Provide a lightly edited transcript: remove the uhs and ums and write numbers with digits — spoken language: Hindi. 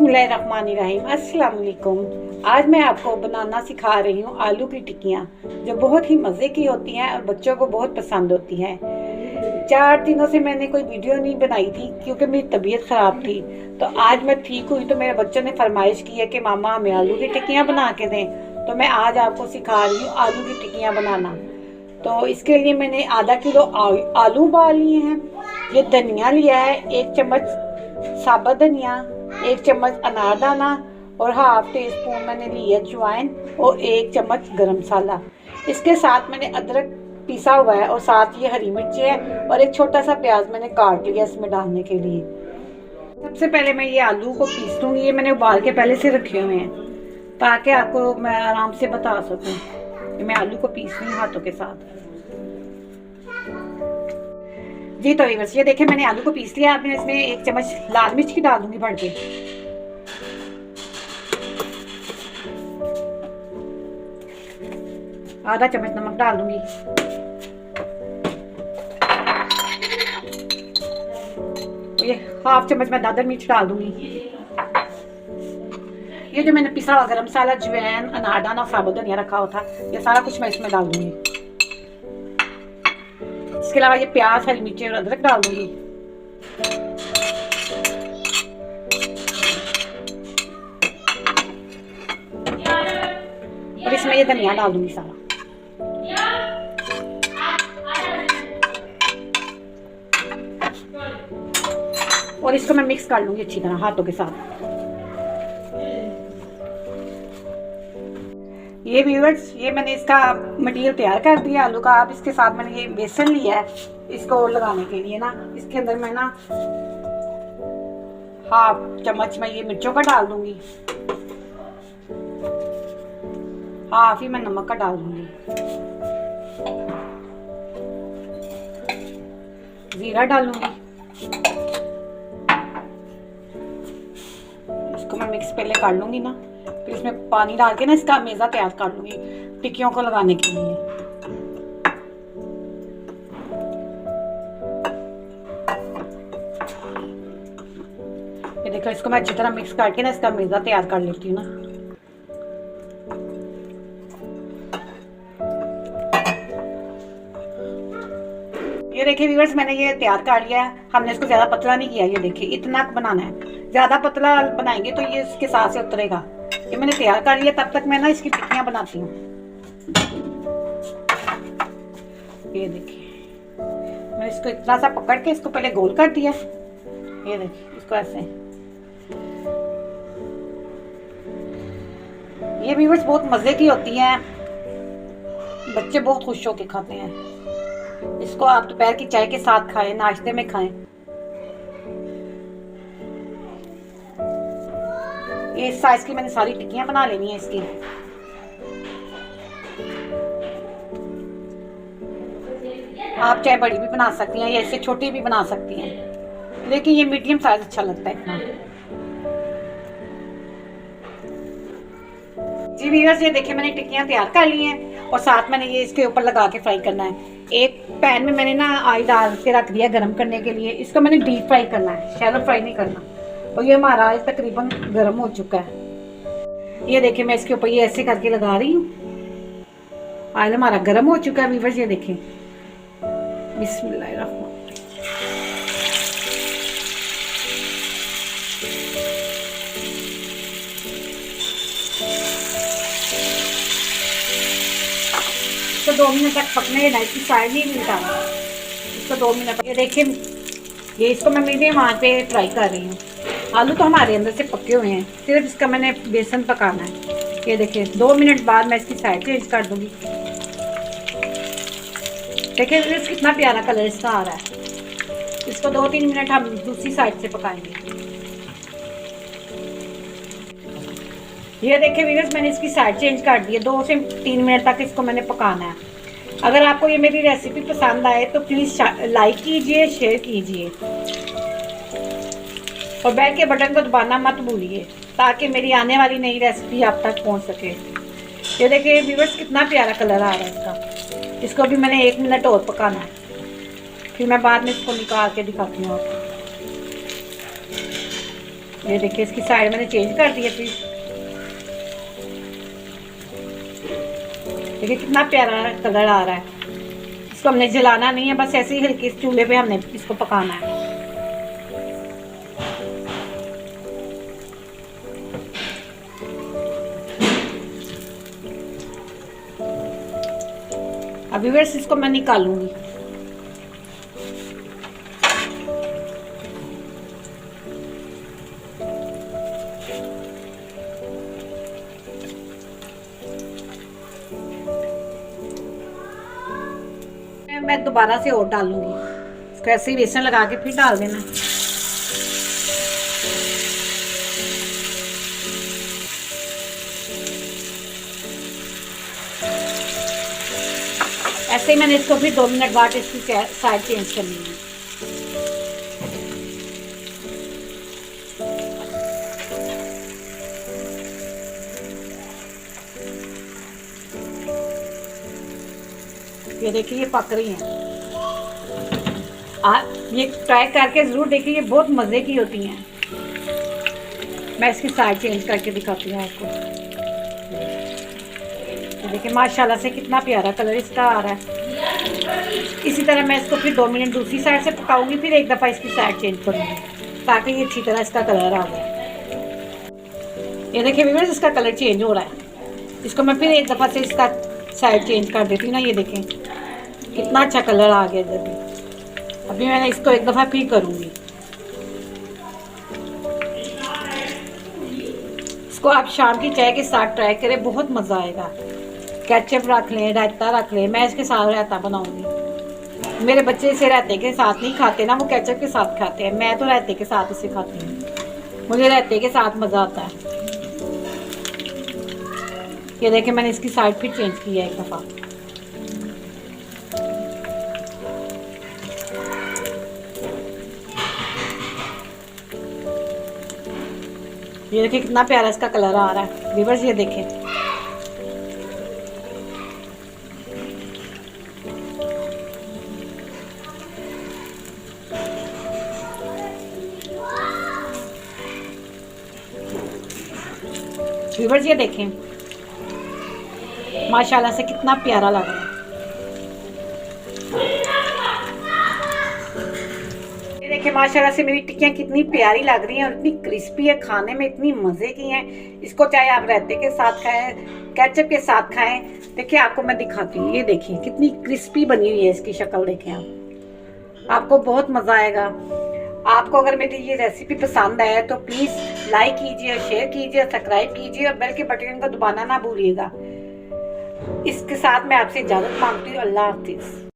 बिस्मिल्लाहिर्रहमानिर्रहीम। अस्सलाम वालेकुम। आज मैं आपको बनाना सिखा रही हूँ आलू की टिक्कियाँ, जो बहुत ही मज़े की होती हैं और बच्चों को बहुत पसंद होती हैं। 4 दिनों से मैंने कोई वीडियो नहीं बनाई थी क्योंकि मेरी तबीयत ख़राब थी। तो आज मैं ठीक हुई तो मेरे बच्चों ने फरमाइश की है कि मामा हमें आलू की टिक्कियाँ बना के दें। तो मैं आज आपको सिखा रही हूँ आलू की टिक्कियाँ बनाना। तो इसके लिए मैंने आधा किलो आलू उबाल लिए हैं। ये धनिया लिया है, 1 चम्मच साबुत धनिया, 1 चम्मच अनारदाना और हाफ टी स्पून मैंने ली है अजवाइन और 1 चम्मच गरम मसाला। इसके साथ मैंने अदरक पिसा हुआ है और साथ ये हरी मिर्ची है और एक छोटा सा प्याज मैंने काट लिया इसमें डालने के लिए। सबसे पहले मैं ये आलू को पीस लूँगी। ये मैंने उबाल के पहले से रखे हुए हैं ताकि आपको मैं आराम से बता सकूँ कि मैं आलू को पीस रही हूँ हाथों के साथ। जी तो बस ये देखें मैंने आलू को पीस लिया। अब मैं इसमें 1 चम्मच लाल मिर्च की डाल दूंगी भर के। आधा चम्मच नमक डाल दूंगी। ये हाफ चम्मच मैं दादर मिर्च डाल दूंगी। ये जो मैंने पिसा हुआ गरम मसाला, अजवाइन, अनारदाना, साबुत धनिया रखा हुआ था, ये सारा कुछ मैं इसमें डाल दूंगी। इसके अलावा ये प्याज, हरी मिर्ची और अदरक डाल दूंगी। और इसमें ये धनिया डाल दूंगी सारा। और इसको मैं मिक्स कर लूंगी अच्छी तरह हाथों के साथ। ये व्यूअर्स, ये मैंने इसका मटेरियल तैयार कर दिया आलू का। अब इसके साथ मैंने ये बेसन लिया है इसको लगाने के लिए ना। इसके अंदर मैं ना हाफ चम्मच मैं ये मिर्चों का डाल दूंगी, हाफ ही मैं नमक का डाल दूंगी, जीरा डालूंगी। इसको मैं मिक्स पहले कर लूंगी ना, फिर इसमें पानी डाल के ना इसका मेज़ा तैयार कर लूंगी टिक्कियों को लगाने के लिए। ये देखो, इसको मैं अच्छी तरह मिक्स करके ना इसका मेज़ा तैयार कर लेती हूँ ना। ये देखिए व्यूअर्स, मैंने ये तैयार कर लिया है। हमने इसको ज़्यादा पतला नहीं किया। ये देखिए इतना बनाना है, ज़्यादा पतला बनाएंगे तो ये इसके साथ से उतरेगा। ये मैंने तैयार कर लिया। तब तक मैं ना इसकी टिक्कियाँ बनाती हूँ। ये देखिए मैंने इसको इतना सा पकड़ के इसको पहले गोल कर दिया। ये देखिए इसको ऐसे। ये व्यूअर्स बहुत मज़े की होती हैं, बच्चे बहुत खुश होके खाते हैं। इसको आप दोपहर की चाय के साथ खाएं, नाश्ते में खाएं। ये इस साइज की मैंने सारी टिक्कियां बना लेनी है इसकी। आप चाहे बड़ी भी बना सकती हैं या इससे छोटी भी बना सकती हैं, लेकिन ये मीडियम साइज अच्छा लगता है इतना। जी व्यूअर्स, ये देखिए मैंने टिक्कियां तैयार कर ली हैं और साथ मैंने ये इसके ऊपर लगा के फ्राई करना है। एक पैन में मैंने ना ऑयल डाल के रख दिया गरम करने के लिए। इसको मैंने डीप फ्राई करना है, शैलो फ्राई नहीं करना। और ये हमारा ऑयल तकरीबन गर्म हो चुका है। ये देखिए मैं इसके ऊपर ये ऐसे करके लगा रही हूँ। ऑयल हमारा गर्म हो चुका है व्यूअर्स। ये देखिए बिस्मिल्लाहिर्रहमानिर्रहीम। इसको 2 मिनट तक पकने देना, इसकी साइड नहीं मिटाना। इसको 2 मिनट। ये देखिए ये इसको मैं मीडियम आंच पे फ्राई कर रही हूँ। आलू तो हमारे अंदर से पके हुए हैं, सिर्फ इसका मैंने बेसन पकाना है। ये देखिए 2 मिनट बाद मैं इसकी साइड चेंज कर दूंगी। देखिए कितना प्यारा कलर इसका आ रहा है। इसको 2-3 मिनट हम दूसरी साइड से पकाएंगे। ये देखिए व्यूअर्स, मैंने इसकी साइड चेंज कर दी है। 2 से 3 मिनट तक इसको मैंने पकाना है। अगर आपको ये मेरी रेसिपी पसंद आए तो प्लीज़ लाइक कीजिए, शेयर कीजिए और बेल के बटन को दबाना मत भूलिए ताकि मेरी आने वाली नई रेसिपी आप तक पहुंच सके। ये देखिए व्यूअर्स, कितना प्यारा कलर आ रहा है इसका। इसको भी मैंने 1 मिनट और पकाना है, फिर मैं बाद में इसको निकाल के दिखाती हूँ आपको। ये देखिए इसकी साइड मैंने चेंज कर दी है। फिर देखिए कितना प्यारा कलर आ रहा है। इसको हमने जलाना नहीं है, बस ऐसे ही हल्के चूल्हे पे हमने इसको पकाना है। अभी व्यूअर्स इसको मैं निकालूंगी। मैं दोबारा से और डालूंगी इसको, ऐसे ही बेसन लगा के फिर डाल देना। ऐसे ही मैंने इसको फिर 2 मिनट बाद इसकी साइड चेंज करनी है। ये देखिए ये पक रही हैं। ये ट्राई करके ज़रूर देखिए, ये बहुत मज़े की होती हैं। मैं इसकी साइड चेंज करके दिखाती हूँ आपको। देखिए माशाल्लाह से कितना प्यारा कलर इसका आ रहा है। इसी तरह मैं इसको फिर 2 मिनट दूसरी साइड से पकाऊंगी, फिर एक दफ़ा इसकी साइड चेंज करूँगी ताकि ये अच्छी तरह इसका कलर आ जाए। ये देखिए व्यूअर्स इसका कलर चेंज हो रहा है। इसको मैं फिर एक दफ़ा से इसका साइड चेंज कर देती हूँ ना। ये देखें कितना अच्छा कलर आ गया इधर भी। अभी मैंने इसको एक दफ़ा फिर करूँगी। इसको आप शाम की चाय के साथ ट्राई करें, बहुत मज़ा आएगा। केचप रख लें, रायता रख लें। मैं इसके साथ रायता बनाऊँगी। मेरे बच्चे इसे रायते के साथ नहीं खाते ना, वो केचप के साथ खाते हैं। मैं तो रायते के साथ इसे खाती हूँ, मुझे रायते के साथ मज़ा आता है। ये देखिए मैंने इसकी साइड फिर चेंज की है एक दफ़ा। ये देखिए कितना प्यारा इसका कलर आ रहा है व्यूअर्स। ये देखें व्यूअर्स, ये देखें माशाल्लाह से कितना प्यारा लग रहा है। ये देखिए माशाल्लाह से मेरी टिक्कियाँ कितनी प्यारी लग रही हैं और इतनी क्रिस्पी है, खाने में इतनी मज़े की हैं। इसको चाहे आप रायते के साथ खाएं, केचप के साथ खाएं। देखिए आपको मैं दिखाती हूँ। ये देखिए कितनी क्रिस्पी बनी हुई है इसकी शक्ल। देखें आपको बहुत मज़ा आएगा। आपको अगर मेरी ये रेसिपी पसंद आए तो प्लीज़ लाइक कीजिए, शेयर कीजिए, सब्सक्राइब कीजिए और बेल के बटन को दबाना ना भूलिएगा। इसके साथ मैं आपसे इजाज़त मांगती हूँ। अल्लाह हाफिज़।